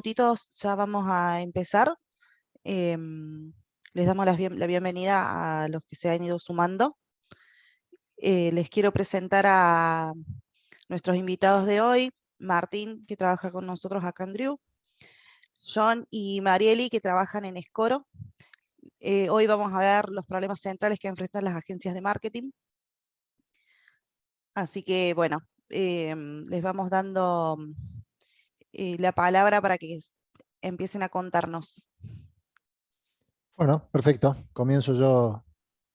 minutitos ya vamos a empezar. Les damos la bienvenida a los que se han ido sumando. Les quiero presentar a nuestros invitados de hoy: Martín, que trabaja con nosotros acá en Driu, John y Marieli, que trabajan en Escoro. Hoy vamos a ver los problemas centrales que enfrentan las agencias de marketing. Así que, bueno, les vamos dando la palabra para que empiecen a contarnos. Bueno, perfecto. Comienzo yo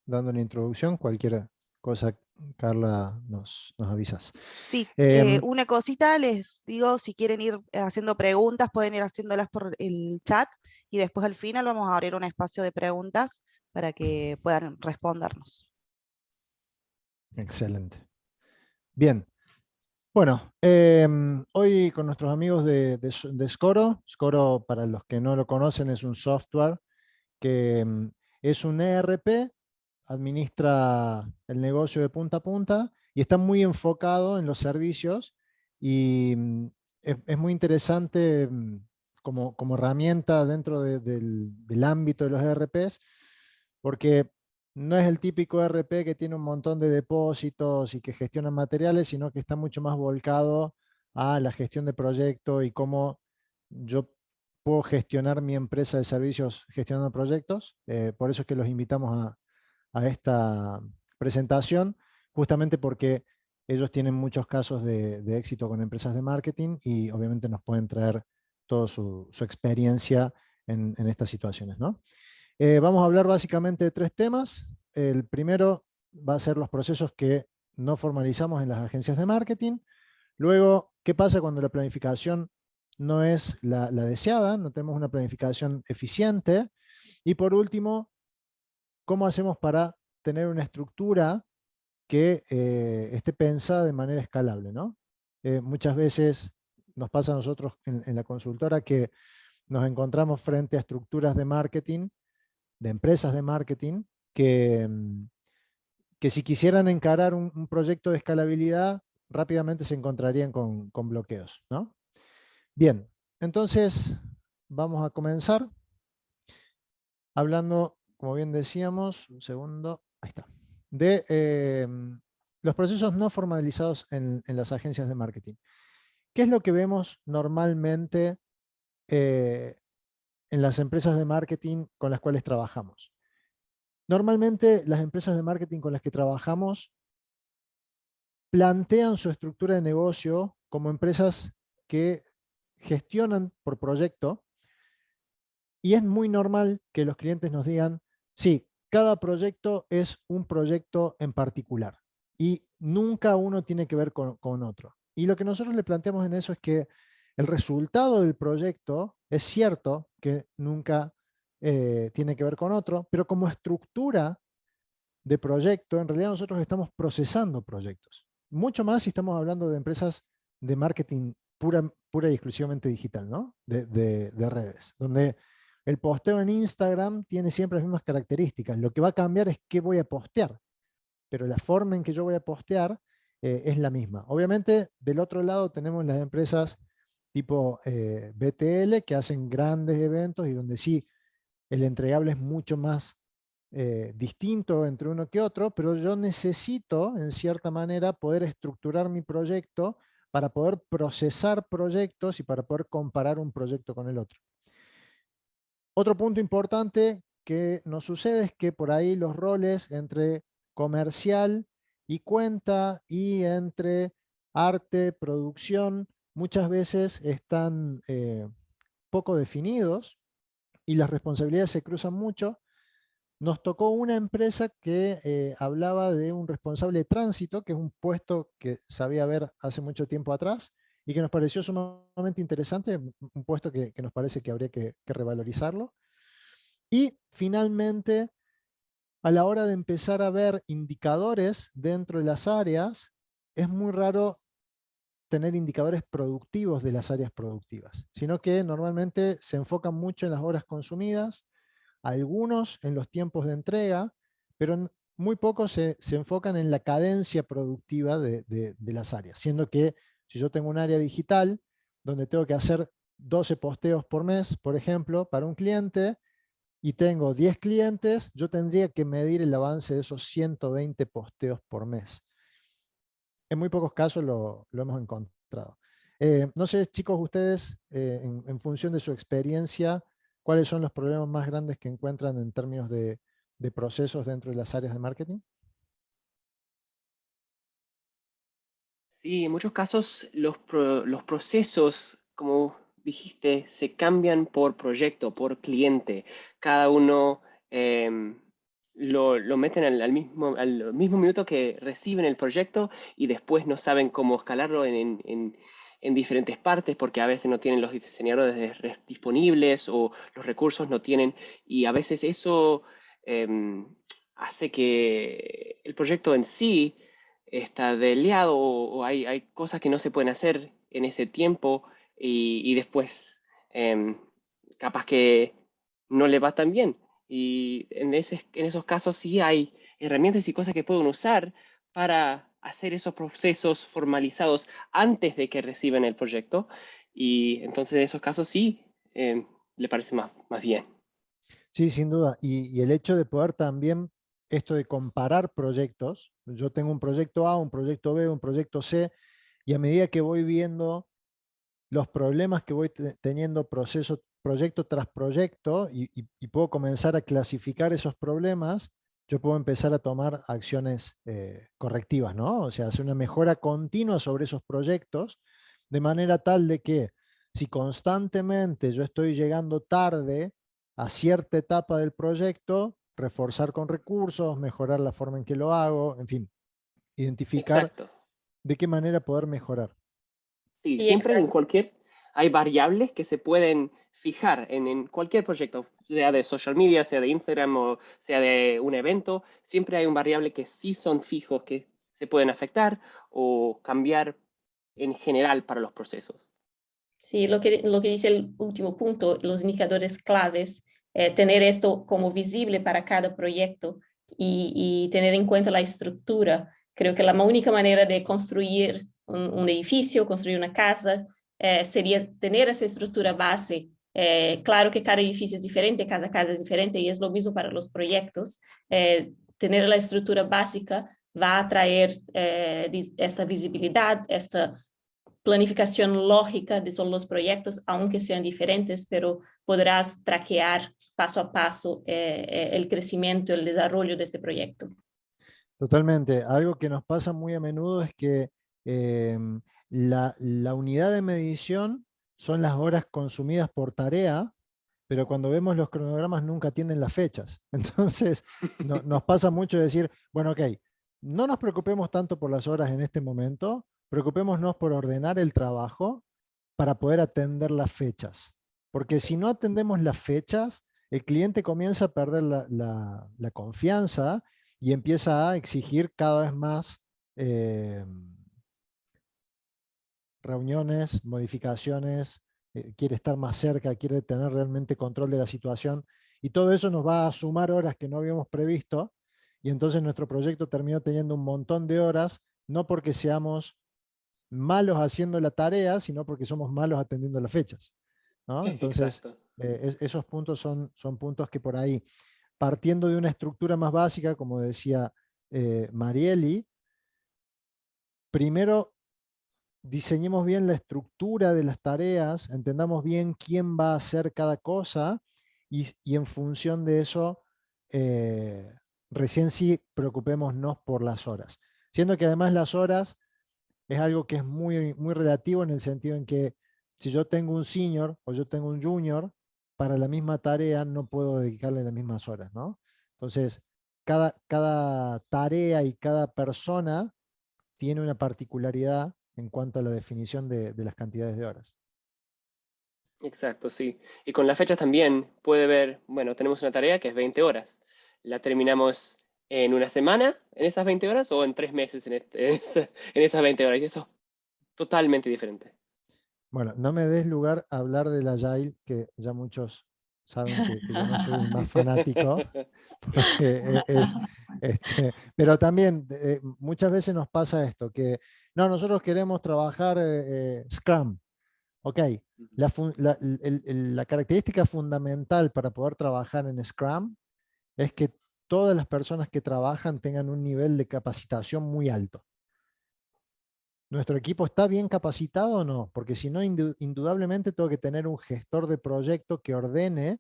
dando una introducción. Cualquier cosa, Carla, nos avisas. Sí, Em, una cosita les digo: si quieren ir haciendo preguntas, pueden ir haciéndolas por el chat y después al final vamos a abrir un espacio de preguntas para que puedan respondernos. Excelente. Bien. Bueno, hoy con nuestros amigos de Scoro. Scoro, para los que no lo conocen, es un software que es un ERP, administra el negocio de punta a punta y está muy enfocado en los servicios y es muy interesante como herramienta dentro del ámbito de los ERPs, porque no es el típico ERP que tiene un montón de depósitos y que gestiona materiales, sino que está mucho más volcado a la gestión de proyecto y cómo yo puedo gestionar mi empresa de servicios gestionando proyectos. Por eso es que los invitamos a esta presentación, justamente porque ellos tienen muchos casos de éxito con empresas de marketing y obviamente nos pueden traer toda su experiencia en estas situaciones, ¿no? Vamos a hablar básicamente de tres temas. El primero va a ser los procesos que no formalizamos en las agencias de marketing. Luego, ¿qué pasa cuando la planificación no es la deseada? No tenemos una planificación eficiente. Y por último, ¿cómo hacemos para tener una estructura que esté pensada de manera escalable, ¿no? Muchas veces nos pasa a nosotros en la consultora que nos encontramos frente a estructuras de marketing, de empresas de marketing, que si quisieran encarar un proyecto de escalabilidad, rápidamente se encontrarían con bloqueos, ¿no? Bien, entonces vamos a comenzar hablando, como bien decíamos, un segundo, ahí está, de los procesos no formalizados en las agencias de marketing. ¿Qué es lo que vemos normalmente eh, en las empresas de marketing con las cuales trabajamos? Normalmente las empresas de marketing con las que trabajamos plantean su estructura de negocio como empresas que gestionan por proyecto, y es muy normal que los clientes nos digan: sí, cada proyecto es un proyecto en particular y nunca uno tiene que ver con otro. Y lo que nosotros le planteamos en eso es que el resultado del proyecto es cierto que nunca tiene que ver con otro, pero como estructura de proyecto, en realidad nosotros estamos procesando proyectos. Mucho más si estamos hablando de empresas de marketing pura y exclusivamente digital, ¿no? De redes, donde el posteo en Instagram tiene siempre las mismas características. Lo que va a cambiar es qué voy a postear, pero la forma en que yo voy a postear es la misma. Obviamente, del otro lado tenemos las empresas tipo BTL, que hacen grandes eventos y donde sí el entregable es mucho más distinto entre uno que otro, pero yo necesito, en cierta manera, poder estructurar mi proyecto para poder procesar proyectos y para poder comparar un proyecto con el otro. Otro punto importante que nos sucede es que por ahí los roles entre comercial y cuenta y entre arte, producción, muchas veces están poco definidos y las responsabilidades se cruzan mucho. Nos tocó una empresa que hablaba de un responsable de tránsito, que es un puesto que sabía haber hace mucho tiempo atrás y que nos pareció sumamente interesante, un puesto que nos parece que habría que revalorizarlo. Y finalmente, a la hora de empezar a ver indicadores dentro de las áreas, es muy raro tener indicadores productivos de las áreas productivas, sino que normalmente se enfocan mucho en las horas consumidas, algunos en los tiempos de entrega, pero muy pocos se enfocan en la cadencia productiva de las áreas, siendo que si yo tengo un área digital donde tengo que hacer 12 posteos por mes, por ejemplo, para un cliente, y tengo 10 clientes, yo tendría que medir el avance de esos 120 posteos por mes. En muy pocos casos lo hemos encontrado. No sé, chicos, ustedes, en función de su experiencia, ¿cuáles son los problemas más grandes que encuentran en términos de procesos dentro de las áreas de marketing? Sí, en muchos casos los procesos, como dijiste, se cambian por proyecto, por cliente. Cada uno lo meten al mismo minuto que reciben el proyecto y después no saben cómo escalarlo en diferentes partes porque a veces no tienen los diseñadores disponibles o los recursos no tienen. Y a veces eso hace que el proyecto en sí está deleado o hay cosas que no se pueden hacer en ese tiempo y después em, capaz que no le va tan bien. Y en esos casos sí hay herramientas y cosas que pueden usar para hacer esos procesos formalizados antes de que reciban el proyecto. Y entonces en esos casos sí le parece más bien. Sí, sin duda. Y el hecho de poder también, esto de comparar proyectos, yo tengo un proyecto A, un proyecto B, un proyecto C, y a medida que voy viendo los problemas que voy teniendo proyecto tras proyecto y puedo comenzar a clasificar esos problemas, yo puedo empezar a tomar acciones correctivas, ¿no? O sea, hacer una mejora continua sobre esos proyectos, de manera tal de que si constantemente yo estoy llegando tarde a cierta etapa del proyecto, reforzar con recursos, mejorar la forma en que lo hago, en fin, identificar Exacto. de qué manera poder mejorar. Sí, Sí, siempre en exacto. cualquier, hay variables que se pueden fijar en cualquier proyecto, sea de social media, sea de Instagram o sea de un evento, siempre hay un variable que sí son fijos, que se pueden afectar o cambiar en general para los procesos. Sí, lo que dice el último punto, los indicadores claves, tener esto como visible para cada proyecto y tener en cuenta la estructura. Creo que la única manera de construir un edificio, construir una casa, sería tener esa estructura base. Claro que cada edificio es diferente, cada casa es diferente y es lo mismo para los proyectos. Tener la estructura básica va a traer esta visibilidad, esta planificación lógica de todos los proyectos, aunque sean diferentes, pero podrás traquear paso a paso el crecimiento, el desarrollo de este proyecto. Totalmente. Algo que nos pasa muy a menudo es que la unidad de medición son las horas consumidas por tarea, pero cuando vemos los cronogramas nunca tienen las fechas. Entonces, nos pasa mucho decir, bueno, ok, no nos preocupemos tanto por las horas en este momento, preocupémonos por ordenar el trabajo para poder atender las fechas. Porque si no atendemos las fechas, el cliente comienza a perder la confianza y empieza a exigir cada vez más eh, reuniones, modificaciones, quiere estar más cerca, quiere tener realmente control de la situación y todo eso nos va a sumar horas que no habíamos previsto y entonces nuestro proyecto terminó teniendo un montón de horas, no porque seamos malos haciendo la tarea, sino porque somos malos atendiendo las fechas, ¿no? Entonces, Exacto. esos puntos son puntos que por ahí, partiendo de una estructura más básica, como decía Marieli, primero diseñemos bien la estructura de las tareas, entendamos bien quién va a hacer cada cosa y en función de eso, recién sí preocupémonos por las horas. Siendo que además las horas es algo que es muy relativo en el sentido en que si yo tengo un senior o yo tengo un junior, para la misma tarea no puedo dedicarle las mismas horas, ¿no? Entonces, cada tarea y cada persona tiene una particularidad en cuanto a la definición de las cantidades de horas. Exacto, sí. Y con las fechas también puede ver, bueno, tenemos una tarea que es 20 horas. ¿La terminamos en una semana, en esas 20 horas, o en 3 meses en esas 20 horas? Y eso es totalmente diferente. Bueno, no me des lugar a hablar del Agile, que ya muchos saben que yo no soy el más fanático, porque pero también muchas veces nos pasa esto, que no, nosotros queremos trabajar Scrum, ok, la característica fundamental para poder trabajar en Scrum es que todas las personas que trabajan tengan un nivel de capacitación muy alto. ¿Nuestro equipo está bien capacitado o no? Porque si no, indudablemente tengo que tener un gestor de proyecto que ordene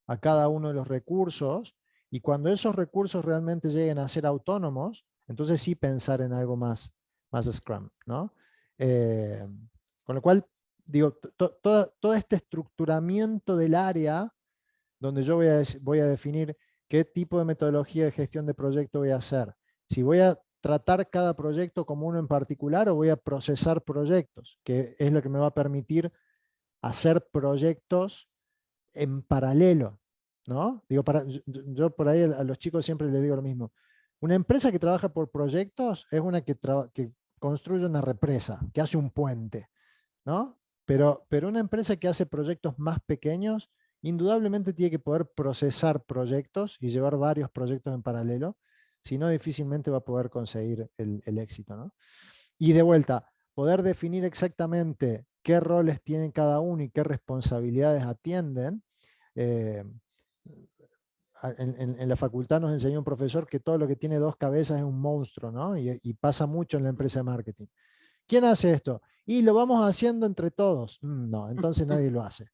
a cada uno de los recursos, y cuando esos recursos realmente lleguen a ser autónomos, entonces sí pensar en algo más Scrum, ¿no? Con lo cual, digo, todo este estructuramiento del área, donde yo voy a definir qué tipo de metodología de gestión de proyecto voy a hacer. Si voy a tratar cada proyecto como uno en particular o voy a procesar proyectos, que es lo que me va a permitir hacer proyectos en paralelo, ¿no? Digo, yo por ahí a los chicos siempre les digo lo mismo. Una empresa que trabaja por proyectos es una que construye una represa, que hace un puente, ¿no? Pero una empresa que hace proyectos más pequeños, indudablemente tiene que poder procesar proyectos y llevar varios proyectos en paralelo, si no difícilmente va a poder conseguir el éxito, ¿no? Y de vuelta, poder definir exactamente qué roles tienen cada uno y qué responsabilidades atienden. En la facultad nos enseñó un profesor que todo lo que tiene dos cabezas es un monstruo, ¿no? Y pasa mucho en la empresa de marketing. ¿Quién hace esto? Y lo vamos haciendo entre todos. No, entonces nadie lo hace.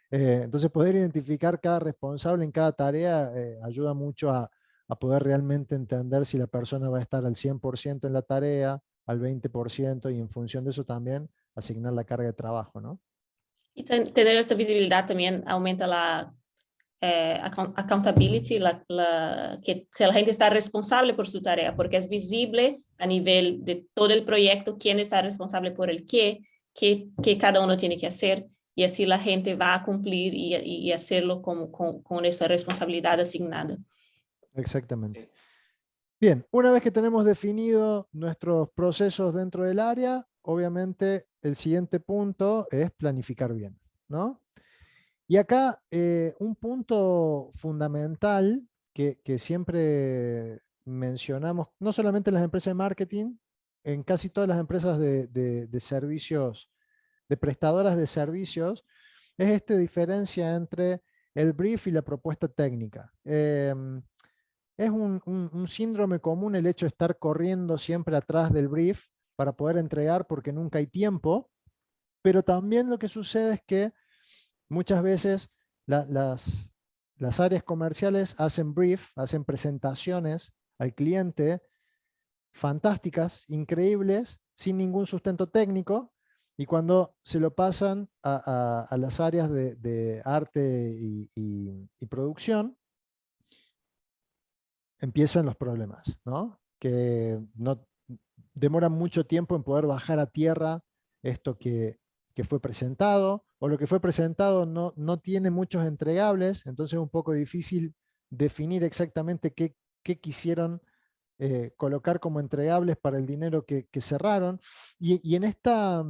Entonces poder identificar cada responsable en cada tarea ayuda mucho a poder realmente entender si la persona va a estar al 100% en la tarea, al 20%, y en función de eso también asignar la carga de trabajo, ¿no? Y tener esta visibilidad también aumenta la accountability, que la gente está responsable por su tarea, porque es visible a nivel de todo el proyecto quién está responsable por el qué cada uno tiene que hacer, y así la gente va a cumplir y hacerlo con esa responsabilidad asignada. Exactamente. Bien, una vez que tenemos definido nuestros procesos dentro del área, obviamente el siguiente punto es planificar bien, ¿no? Y acá un punto fundamental que siempre mencionamos, no solamente en las empresas de marketing, en casi todas las empresas de servicios, de prestadoras de servicios, es esta diferencia entre el brief y la propuesta técnica. Es un síndrome común el hecho de estar corriendo siempre atrás del brief para poder entregar porque nunca hay tiempo, pero también lo que sucede es que muchas veces las áreas comerciales hacen brief, hacen presentaciones al cliente fantásticas, increíbles, sin ningún sustento técnico, y cuando se lo pasan a las áreas de arte y producción, empiezan los problemas, ¿no? Que no demoran mucho tiempo en poder bajar a tierra esto que fue presentado, o lo que fue presentado no tiene muchos entregables, entonces es un poco difícil definir exactamente qué quisieron colocar como entregables para el dinero que cerraron. Y en esta...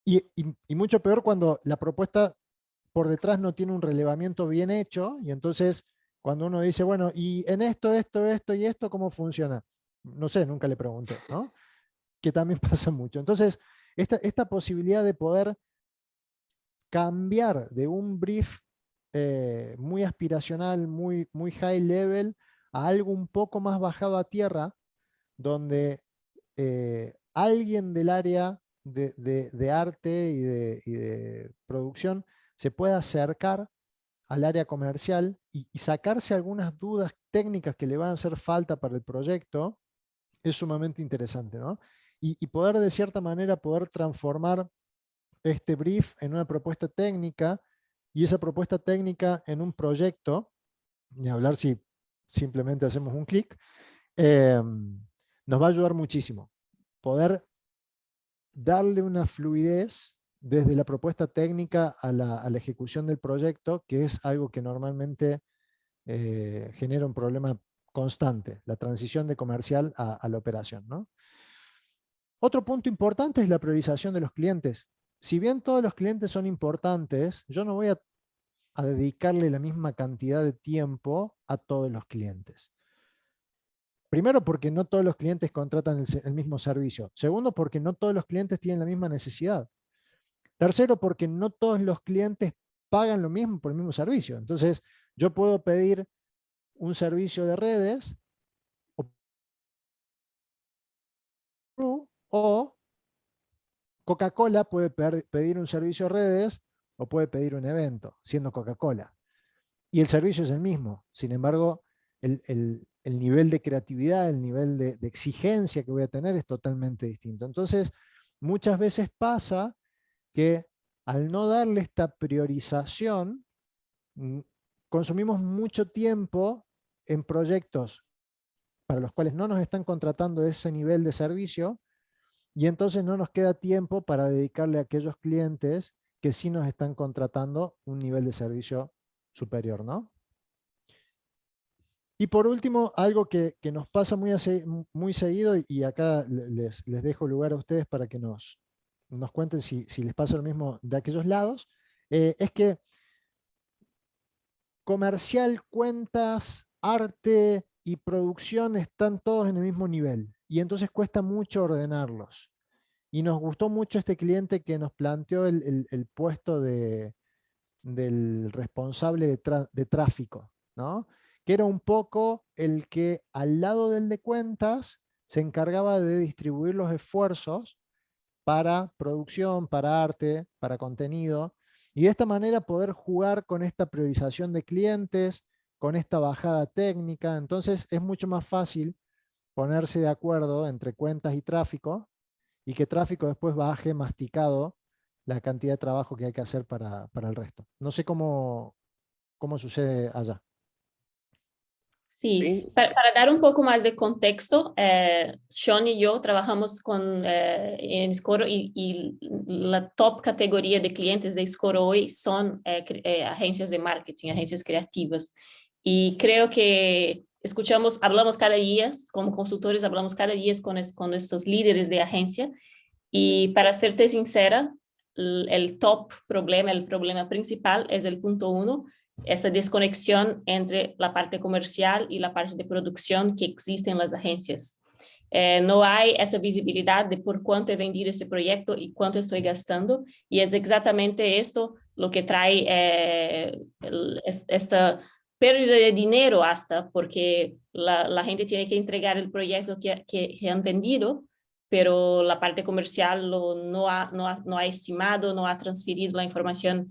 Y mucho peor cuando la propuesta por detrás no tiene un relevamiento bien hecho, y entonces cuando uno dice, bueno, y en esto y esto, ¿cómo funciona? No sé, nunca le pregunté, ¿no? Que también pasa mucho. Entonces, esta posibilidad de poder cambiar de un brief muy aspiracional, muy high level, a algo un poco más bajado a tierra, donde alguien del área de arte y de producción se pueda acercar al área comercial y sacarse algunas dudas técnicas que le van a hacer falta para el proyecto, es sumamente interesante, ¿no? Y poder de cierta manera poder transformar este brief en una propuesta técnica, y esa propuesta técnica en un proyecto, ni hablar si simplemente hacemos un clic, nos va a ayudar muchísimo. Poder darle una fluidez desde la propuesta técnica a la ejecución del proyecto, que es algo que normalmente genera un problema constante, la transición de comercial a la operación, ¿no? Otro punto importante es la priorización de los clientes. Si bien todos los clientes son importantes, yo no voy a dedicarle la misma cantidad de tiempo a todos los clientes. Primero, porque no todos los clientes contratan el mismo servicio. Segundo, porque no todos los clientes tienen la misma necesidad. Tercero, porque no todos los clientes pagan lo mismo por el mismo servicio. Entonces, yo puedo pedir un servicio de redes o Coca-Cola puede pedir un servicio de redes o puede pedir un evento, siendo Coca-Cola. Y el servicio es el mismo. Sin embargo, el nivel de creatividad, el nivel de exigencia que voy a tener es totalmente distinto. Entonces, muchas veces pasa que al no darle esta priorización, consumimos mucho tiempo en proyectos para los cuales no nos están contratando ese nivel de servicio, y entonces no nos queda tiempo para dedicarle a aquellos clientes que sí nos están contratando un nivel de servicio superior, ¿no? Y por último, algo que nos pasa muy seguido, y acá les dejo lugar a ustedes para que nos cuenten si les pasa lo mismo de aquellos lados, es que comercial, cuentas, arte y producción están todos en el mismo nivel, y entonces cuesta mucho ordenarlos. Y nos gustó mucho este cliente que nos planteó el puesto del responsable de tráfico, ¿no? Que era un poco el que al lado del de cuentas se encargaba de distribuir los esfuerzos para producción, para arte, para contenido, y de esta manera poder jugar con esta priorización de clientes, con esta bajada técnica. Entonces es mucho más fácil ponerse de acuerdo entre cuentas y tráfico, y que tráfico después baje masticado la cantidad de trabajo que hay que hacer para el resto. No sé cómo sucede allá. Sí, Sí, para dar un poco más de contexto, Sean y yo trabajamos en Scoro y la top categoría de clientes de Scoro hoy son agencias de marketing, agencias creativas. Y creo que hablamos cada día, como consultores, hablamos cada día con estos líderes de agencia. Y para serte sincera, el problema principal es el punto 1, esa desconexión entre la parte comercial y la parte de producción que existe en las agencias. No hay esa visibilidad de por cuánto he vendido este proyecto y cuánto estoy gastando, y es exactamente esto lo que trae esta pérdida de dinero, hasta porque la gente tiene que entregar el proyecto que han vendido, pero la parte comercial no ha estimado, no ha transferido la información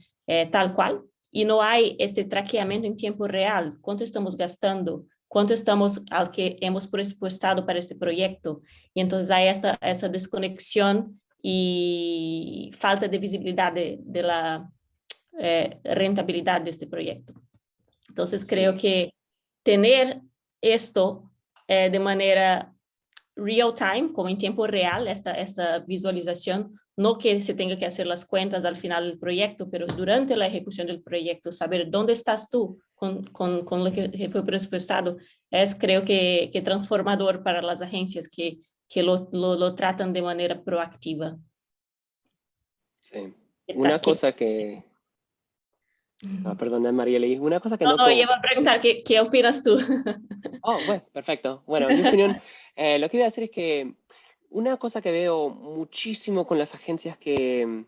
tal cual, y no hay este traqueamiento en tiempo real. ¿Cuánto estamos gastando? ¿Cuánto estamos al que hemos presupuestado para este proyecto? Y entonces hay esa desconexión y falta de visibilidad de la rentabilidad de este proyecto. Entonces creo que tener esto de manera real time, como en tiempo real, esta visualización, no que se tenga que hacer las cuentas al final del proyecto, pero durante la ejecución del proyecto, saber dónde estás tú con lo que fue presupuestado, es creo que transformador para las agencias que lo tratan de manera proactiva. sí. Una cosa que... perdón, Marieli, una cosa que noto... No, iba a preguntar, ¿qué opinas tú? Oh, bueno, perfecto. Bueno, en mi opinión, lo que iba a decir es que una cosa que veo muchísimo con las agencias que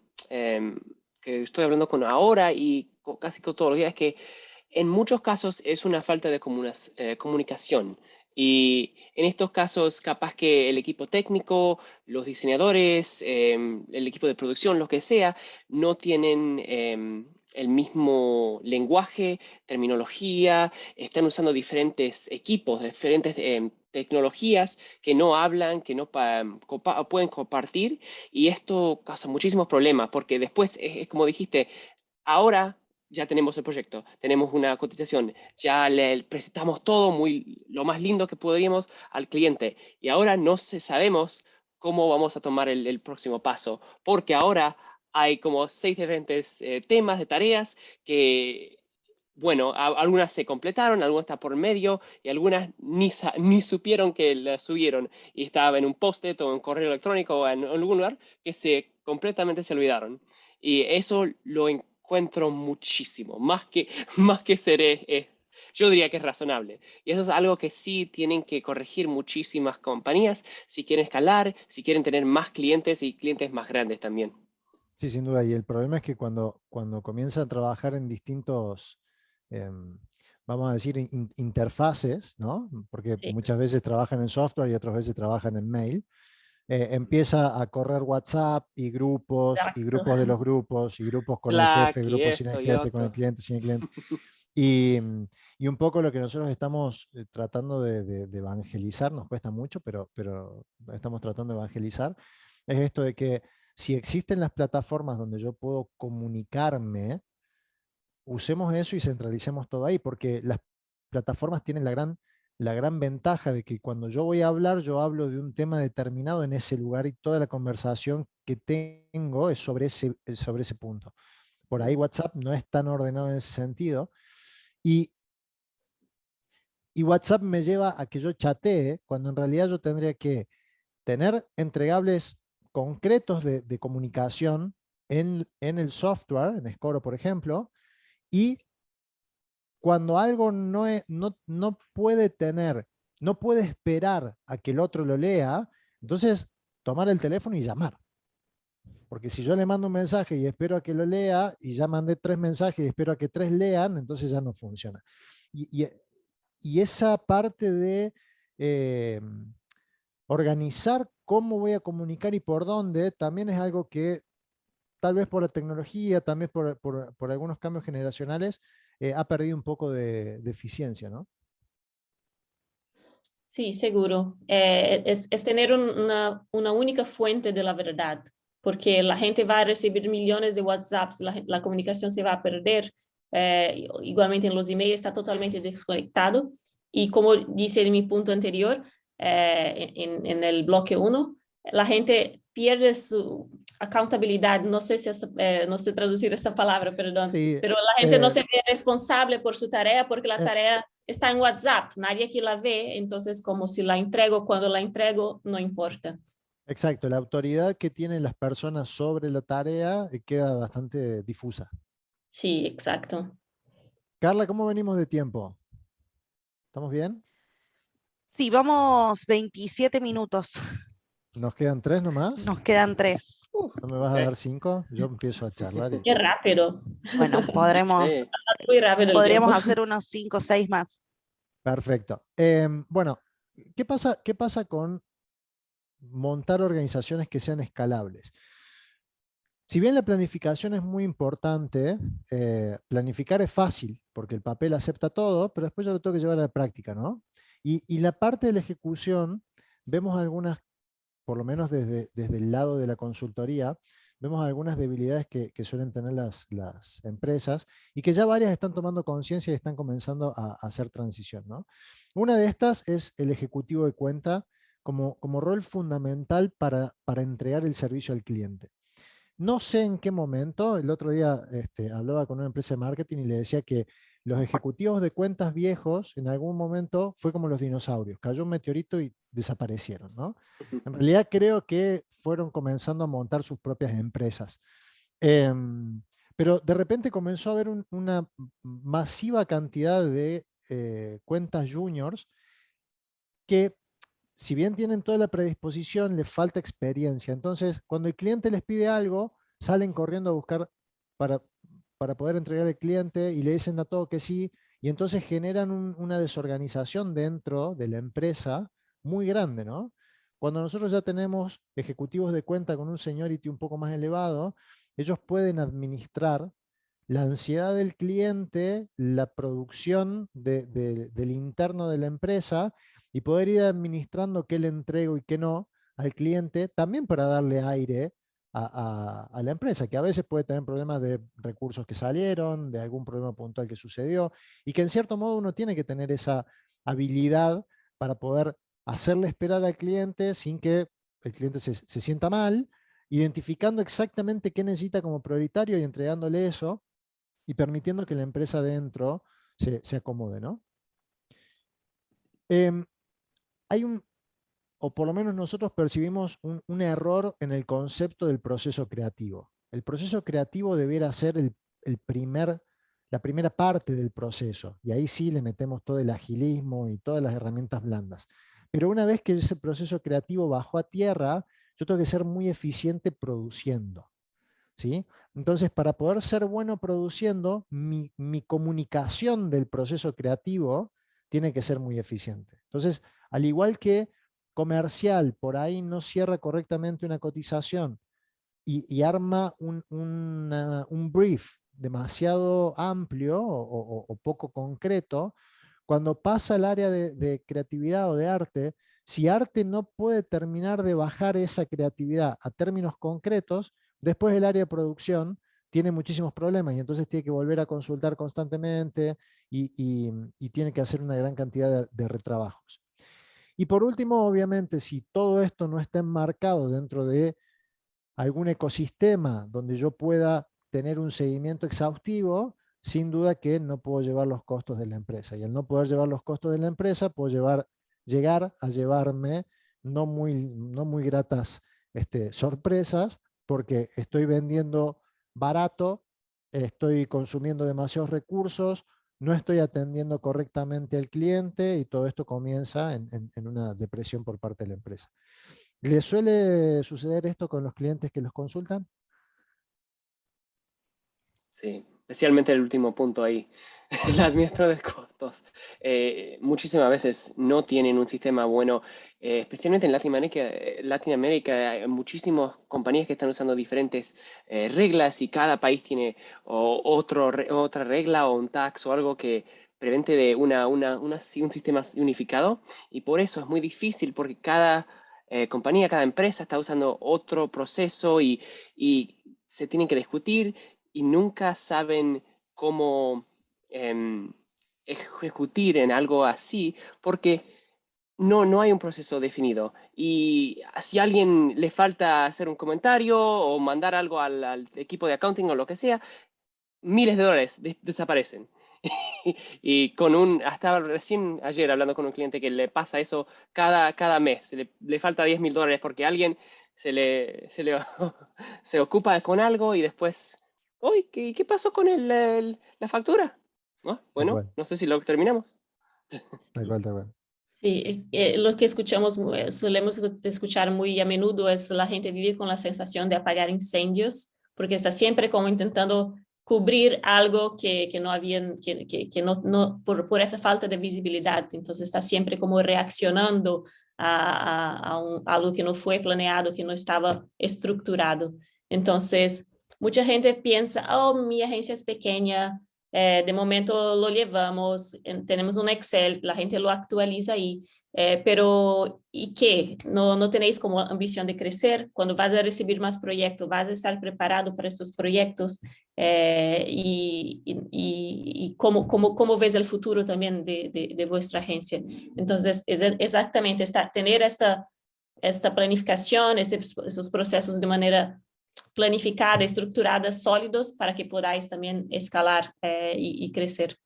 estoy hablando con ahora y casi todos los días es que en muchos casos es una falta de comunicación. Y en estos casos, capaz que el equipo técnico, los diseñadores, el equipo de producción, lo que sea, no tienen el mismo lenguaje, terminología, están usando diferentes equipos, diferentes tecnologías que no hablan, que no pueden compartir, y esto causa muchísimos problemas, porque después, es como dijiste, ahora ya tenemos el proyecto, tenemos una cotización, ya le presentamos todo lo más lindo que podríamos al cliente, y ahora no sabemos cómo vamos a tomar el próximo paso, porque ahora hay como 6 diferentes temas de tareas que, bueno, algunas se completaron, algunas están por medio y algunas ni supieron que las subieron y estaba en un post-it o en un correo electrónico o en algún lugar que completamente se olvidaron. Y eso lo encuentro muchísimo, más que ser yo diría que es razonable. Y eso es algo que sí tienen que corregir muchísimas compañías si quieren escalar, si quieren tener más clientes y clientes más grandes también. Sí, sin duda. Y el problema es que cuando comienza a trabajar en distintos, vamos a decir, interfaces, ¿no? Porque Sí, muchas veces trabajan en software y otras veces trabajan en mail, empieza a correr WhatsApp y exacto. grupos de los grupos, y grupos con el jefe, Slack y grupos sin el esto y jefe, con el otro. cliente, sin el cliente. Y, y un poco lo que nosotros estamos tratando de evangelizar, nos cuesta mucho, pero estamos tratando de evangelizar, es esto de que si existen las plataformas donde yo puedo comunicarme, usemos eso y centralicemos todo ahí, porque las plataformas tienen la gran ventaja de que cuando yo voy a hablar, yo hablo de un tema determinado en ese lugar y toda la conversación que tengo es sobre ese punto. Por ahí WhatsApp no es tan ordenado en ese sentido. Y, y WhatsApp me lleva a que yo chatee cuando en realidad yo tendría que tener entregables concretos de comunicación en el software, en Scoro, por ejemplo, y cuando algo no puede tener, no puede esperar a que el otro lo lea, entonces tomar el teléfono y llamar. Porque si yo le mando un mensaje y espero a que lo lea, y ya mandé 3 mensajes y espero a que 3 lean, entonces ya no funciona. Y, y esa parte de eh, organizar cómo voy a comunicar y por dónde, también es algo que tal vez por la tecnología, también por algunos cambios generacionales, ha perdido un poco de eficiencia, ¿no? Sí, seguro. Es tener una única fuente de la verdad, porque la gente va a recibir millones de WhatsApps, la comunicación se va a perder. Igualmente en los emails está totalmente desconectado. Y como dice en mi punto anterior, en el bloque 1, la gente pierde su accountabilidad, no sé si no sé traducir esta palabra, perdón, Sí, pero la gente no se ve responsable por su tarea porque la tarea está en WhatsApp, nadie aquí la ve, entonces como si la entrego cuando la entrego, no importa. exacto, la autoridad que tienen las personas sobre la tarea queda bastante difusa. Sí, exacto. Carla, ¿cómo venimos de tiempo? ¿Estamos bien? Sí, vamos 27 minutos. ¿Nos quedan 3 nomás? Nos quedan 3. ¿No me vas a dar 5? Yo empiezo a charlar y... Qué rápido. Bueno, Sí. Muy rápido el tiempo. podríamos hacer unos 5 o 6 más. Perfecto. Bueno, qué pasa con montar organizaciones que sean escalables? Si bien la planificación es muy importante, planificar es fácil, porque el papel acepta todo, pero después yo lo tengo que llevar a la práctica, ¿no? Y la parte de la ejecución, vemos algunas, por lo menos desde el lado de la consultoría, vemos algunas debilidades que suelen tener las empresas y que ya varias están tomando conciencia y están comenzando a hacer transición, ¿no? Una de estas es el ejecutivo de cuenta como rol fundamental para entregar el servicio al cliente. No sé en qué momento, el otro día hablaba con una empresa de marketing y le decía que los ejecutivos de cuentas viejos en algún momento fue como los dinosaurios, cayó un meteorito y desaparecieron, ¿no? En realidad creo que fueron comenzando a montar sus propias empresas. Em, pero de repente comenzó a haber una masiva cantidad de cuentas juniors que si bien tienen toda la predisposición, les falta experiencia. Entonces, cuando el cliente les pide algo, salen corriendo a buscar para, para poder entregar al cliente y le dicen a todo que sí, y entonces generan una desorganización dentro de la empresa muy grande, ¿no? Cuando nosotros ya tenemos ejecutivos de cuenta con un seniority un poco más elevado, ellos pueden administrar la ansiedad del cliente, la producción del interno de la empresa y poder ir administrando qué le entrego y qué no al cliente, también para darle aire a la empresa, que a veces puede tener problemas de recursos que salieron, de algún problema puntual que sucedió, y que en cierto modo uno tiene que tener esa habilidad para poder hacerle esperar al cliente sin que el cliente se sienta mal, identificando exactamente qué necesita como prioritario y entregándole eso, y permitiendo que la empresa dentro se acomode, ¿no? Em, hay o por lo menos nosotros percibimos un error en el concepto del proceso creativo. El proceso creativo debiera ser la primera parte del proceso, y ahí sí le metemos todo el agilismo y todas las herramientas blandas. Pero una vez que ese proceso creativo bajó a tierra, yo tengo que ser muy eficiente produciendo, ¿sí? Entonces, para poder ser bueno produciendo, mi comunicación del proceso creativo tiene que ser muy eficiente. Entonces, al igual que comercial, por ahí no cierra correctamente una cotización y arma un brief demasiado amplio o poco concreto, cuando pasa al área de creatividad o de arte, si arte no puede terminar de bajar esa creatividad a términos concretos, después el área de producción tiene muchísimos problemas y entonces tiene que volver a consultar constantemente y tiene que hacer una gran cantidad de retrabajos. Y por último, obviamente, si todo esto no está enmarcado dentro de algún ecosistema donde yo pueda tener un seguimiento exhaustivo, sin duda que no puedo llevar los costos de la empresa. Y al no poder llevar los costos de la empresa, puedo llegar a llevarme no muy gratas sorpresas, porque estoy vendiendo barato, estoy consumiendo demasiados recursos, no estoy atendiendo correctamente al cliente y todo esto comienza en una depresión por parte de la empresa. ¿Les suele suceder esto con los clientes que los consultan? Sí, especialmente el último punto ahí, el administrador de costos. Muchísimas veces no tienen un sistema bueno, especialmente en Latinoamérica hay muchísimas compañías que están usando diferentes reglas y cada país tiene otra regla o un tax o algo que prevente de un sistema unificado, y por eso es muy difícil porque cada compañía, cada empresa está usando otro proceso y se tienen que discutir y nunca saben cómo ejecutar en algo así, porque no hay un proceso definido. Y si a alguien le falta hacer un comentario o mandar algo al equipo de accounting o lo que sea, miles de dólares desaparecen. Y hasta recién ayer hablando con un cliente que le pasa eso cada mes, le falta $10,000 porque alguien se ocupa con algo y después, uy, ¿qué pasó con la factura? ¿No? Tal Bueno, cual, no sé si lo terminamos. tal cual, tal cual. Sí, lo que escuchamos, solemos escuchar muy a menudo es la gente vive con la sensación de apagar incendios, porque está siempre como intentando cubrir algo que no habían, que no por esa falta de visibilidad. Entonces está siempre como reaccionando a algo que no fue planeado, que no estaba estructurado. Entonces, mucha gente piensa, oh, mi agencia es pequeña, de momento lo llevamos, tenemos un Excel, la gente lo actualiza ahí, pero ¿y qué? ¿No tenéis como ambición de crecer? Cuando vas a recibir más proyectos, vas a estar preparado para estos proyectos, y cómo ves el futuro también de vuestra agencia. Entonces, exactamente, tener esta planificación, esos procesos de manera planificada, estructurada, sólidos, para que podáis también escalar y crecer.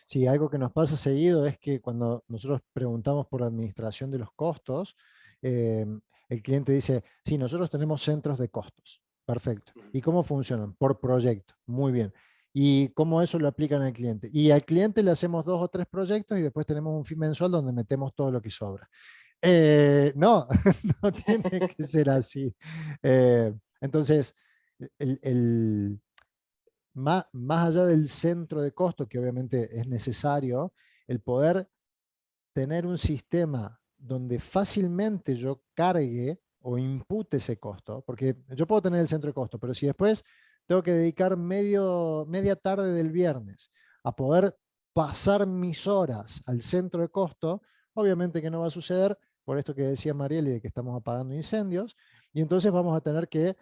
Sí, algo que nos pasa seguido es que cuando nosotros preguntamos por la administración de los costos, el cliente dice, sí, nosotros tenemos centros de costos. Perfecto. ¿Y cómo funcionan? Por proyecto. Muy bien. ¿Y cómo eso lo aplican al cliente? Y al cliente le hacemos 2 o 3 proyectos y después tenemos un fin mensual donde metemos todo lo que sobra. No, no tiene que ser así. Entonces, más allá del centro de costo, que obviamente es necesario, el poder tener un sistema donde fácilmente yo cargue o impute ese costo, porque yo puedo tener el centro de costo, pero si después tengo que dedicar media tarde del viernes a poder pasar mis horas al centro de costo, obviamente que no va a suceder por esto que decía Marieli de que estamos apagando incendios, y entonces vamos a tener que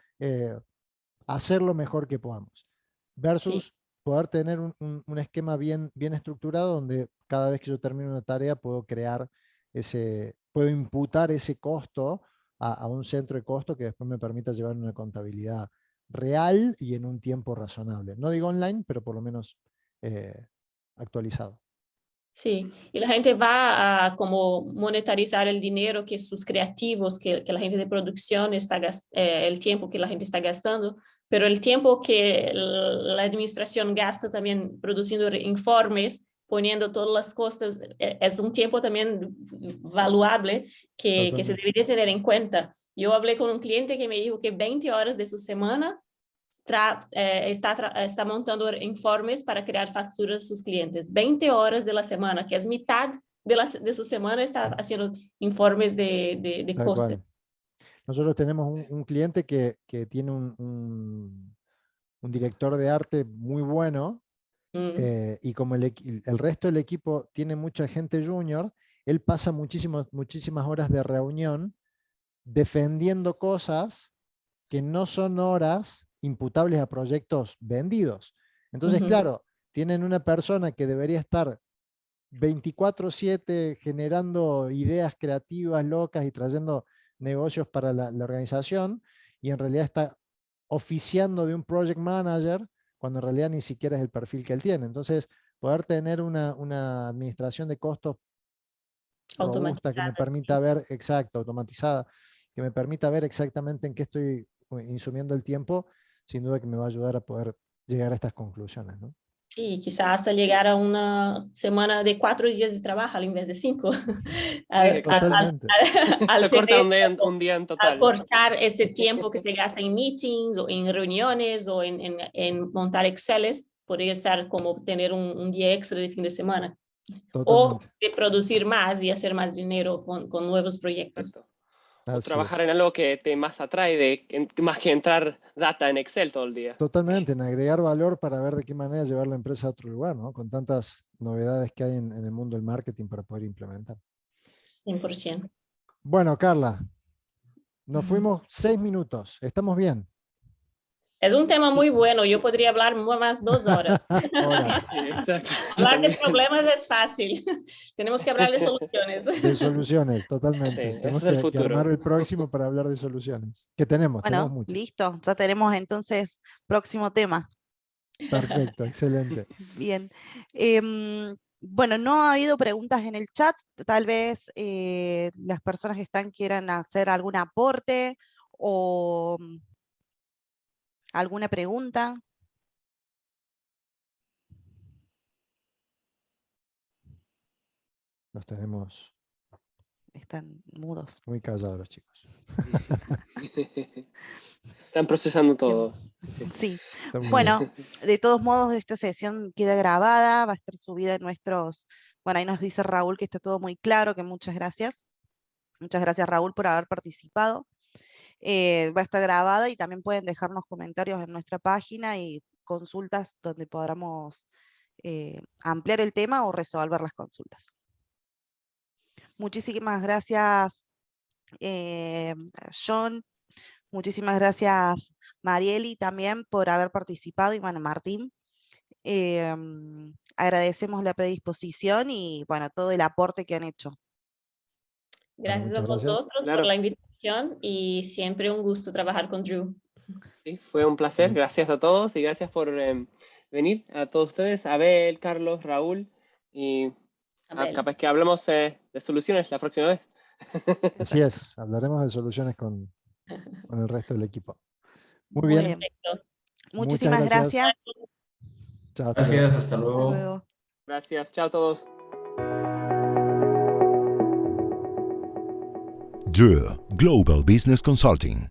hacer lo mejor que podamos Sí. versus poder tener un esquema bien estructurado donde cada vez que yo termino una tarea puedo imputar ese costo a un centro de costo que después me permita llevar una contabilidad real y en un tiempo razonable. No digo online, pero por lo menos actualizado. Sí, y la gente va a como monetarizar el dinero que sus creativos, que la gente de producción está el tiempo que la gente está gastando, pero el tiempo que la administración gasta también produciendo informes, poniendo todas las cosas, es un tiempo también valuable que se debería tener en cuenta. Yo hablé con un cliente que me dijo que 20 horas de su semana está montando informes para crear facturas de sus clientes. 20 horas de la semana, que es mitad de su semana, está haciendo informes de costes. Nosotros tenemos un cliente que tiene un director de arte muy bueno, y como el resto del equipo tiene mucha gente junior, él pasa muchísimas horas de reunión defendiendo cosas que no son horas imputables a proyectos vendidos. Entonces, claro, tienen una persona que debería estar 24/7 generando ideas creativas locas y trayendo negocios para la organización, y en realidad está oficiando de un project manager cuando en realidad ni siquiera es el perfil que él tiene. Entonces, poder tener una administración de costos robusta que me permita ver, automatizada, que me permita ver exactamente en qué estoy insumiendo el tiempo, sin duda que me va a ayudar a poder llegar a estas conclusiones, ¿no? Sí, quizás hasta llegar a una semana de 4 días de trabajo en vez de 5. Totalmente. Se corta un día en total. Al cortar este tiempo que se gasta en meetings o en reuniones o en montar Exceles, podría estar como tener un día extra de fin de semana. Totalmente. O de producir más y hacer más dinero con nuevos proyectos. O trabajar en algo que te más atrae, más que entrar data en Excel todo el día. Totalmente, en agregar valor para ver de qué manera llevar la empresa a otro lugar, ¿no? Con tantas novedades que hay en el mundo del marketing para poder implementar. 100%. Bueno, Carla, nos fuimos 6 minutos. ¿Estamos bien? Es un tema muy bueno. Yo podría hablar más 2 horas. Sí, Hablar de problemas es fácil. Tenemos que hablar de soluciones. De soluciones, totalmente. Sí, Tenemos ese es el que futuro. armar el próximo para hablar de soluciones. Que tenemos muchas. Listo. Ya tenemos entonces próximo tema. Perfecto, excelente. Bien. Bueno, no ha habido preguntas en el chat. Tal vez las personas que están quieran hacer algún aporte o alguna pregunta. Los tenemos. Están mudos. Muy callados los chicos. Están procesando todo. Sí. Bueno, de todos modos, esta sesión queda grabada, va a estar subida en nuestros... Bueno, ahí nos dice Raúl que está todo muy claro, que muchas gracias. Muchas gracias, Raúl, por haber participado. Va a estar grabada y también pueden dejarnos comentarios en nuestra página y consultas donde podamos ampliar el tema o resolver las consultas. Muchísimas gracias, John. Muchísimas gracias, Marieli, también por haber participado, y bueno, Martín. Agradecemos la predisposición y bueno, todo el aporte que han hecho. Gracias a vosotros por la invitación y siempre un gusto trabajar con Drew. Sí, fue un placer. Gracias a todos y gracias por venir a todos ustedes, Abel, Carlos, Raúl, y capaz que hablamos de soluciones la próxima vez. Así es, hablaremos de soluciones con el resto del equipo. Muy bien. Muchísimas gracias. Chao, gracias, hasta luego. Hasta luego. Gracias, chao a todos. Drew Global Business Consulting.